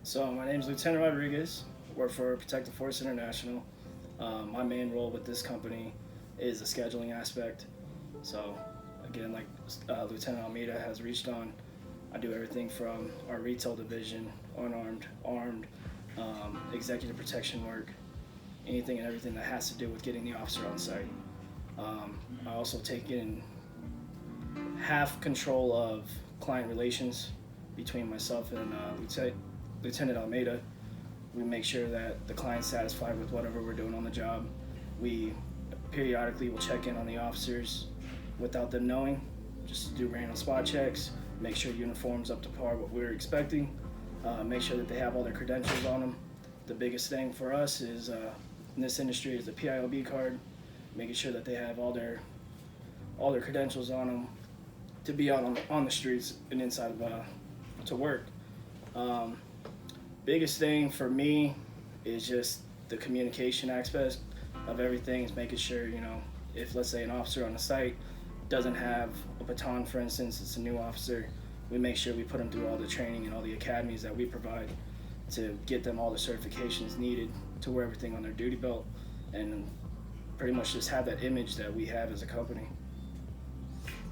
So my name is Lieutenant Rodriguez. Work for Protective Force International. My main role with this company is the scheduling aspect. So again, like Lieutenant Almeida has reached on, I do everything from our retail division, unarmed, armed, executive protection work, anything and everything that has to do with getting the officer on site. I also take in half control of client relations between myself and Lieutenant Almeida. We make sure that the client's satisfied with whatever we're doing on the job. We periodically will check in on the officers without them knowing, just do random spot checks, make sure uniforms up to par what we're expecting, make sure that they have all their credentials on them. The biggest thing for us is in this industry is the PIOB card, making sure that they have all their credentials on them to be out on the streets and inside of to work. Biggest thing for me is just the communication aspect of everything, is making sure, if let's say an officer on the site doesn't have a baton, for instance, it's a new officer, we make sure we put them through all the training and all the academies that we provide to get them all the certifications needed to wear everything on their duty belt and pretty much just have that image that we have as a company.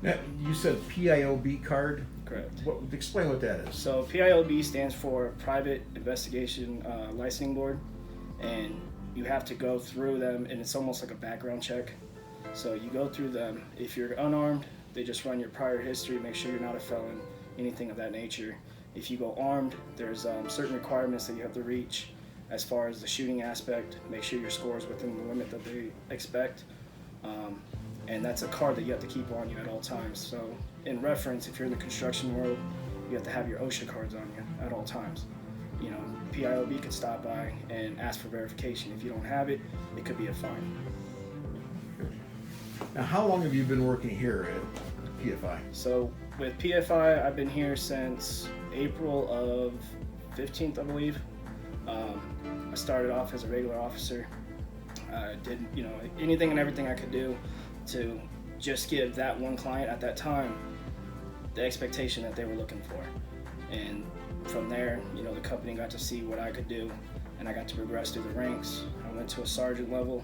Now, you said PIOB card? Correct. Explain what that is. So PIOB stands for Private Investigation Licensing Board, and you have to go through them, and it's almost like a background check. So you go through them. If you're unarmed, they just run your prior history, make sure you're not a felon, anything of that nature. If you go armed, there's certain requirements that you have to reach as far as the shooting aspect, make sure your score is within the limit that they expect. And that's a card that you have to keep on you at all times. So in reference, if you're in the construction world, you have to have your OSHA cards on you at all times. PIOB could stop by and ask for verification. If you don't have it, it could be a fine. Now, how long have you been working here at PFI? So with PFI, I've been here since April of 15th, I believe. I started off as a regular officer. I did, anything and everything I could do to just give that one client at that time the expectation that they were looking for. And from there, the company got to see what I could do, and I got to progress through the ranks. I went to a sergeant level,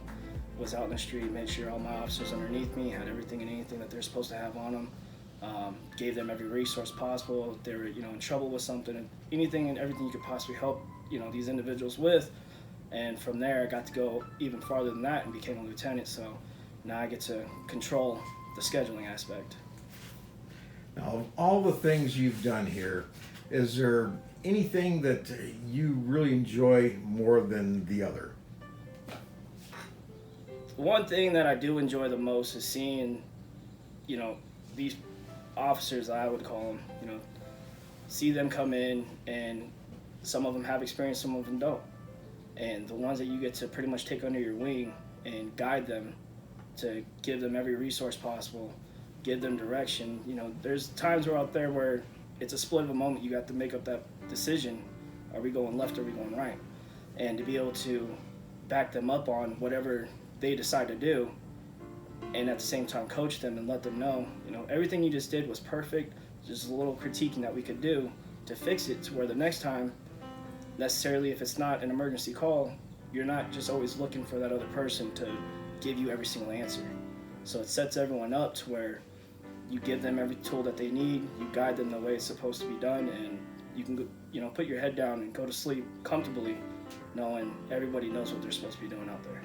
was out in the street, made sure all my officers underneath me had everything and anything that they're supposed to have on them, gave them every resource possible. If they were, in trouble with something, anything and everything you could possibly help, these individuals with. And from there, I got to go even farther than that and became a lieutenant. So now I get to control the scheduling aspect. Now, of all the things you've done here, is there anything that you really enjoy more than the other? One thing that I do enjoy the most is seeing, these officers, I would call them, see them come in, and some of them have experience, some of them don't. And the ones that you get to pretty much take under your wing and guide them to give them every resource possible, give them direction. There's times where out there where it's a split of a moment. You got to make up that decision. Are we going left or are we going right? And to be able to back them up on whatever they decide to do, and at the same time coach them and let them know, everything you just did was perfect. Just a little critiquing that we could do to fix it to where the next time, necessarily if it's not an emergency call, you're not just always looking for that other person to give you every single answer. So it sets everyone up to where you give them every tool that they need, you guide them the way it's supposed to be done, and you can put your head down and go to sleep comfortably knowing everybody knows what they're supposed to be doing out there.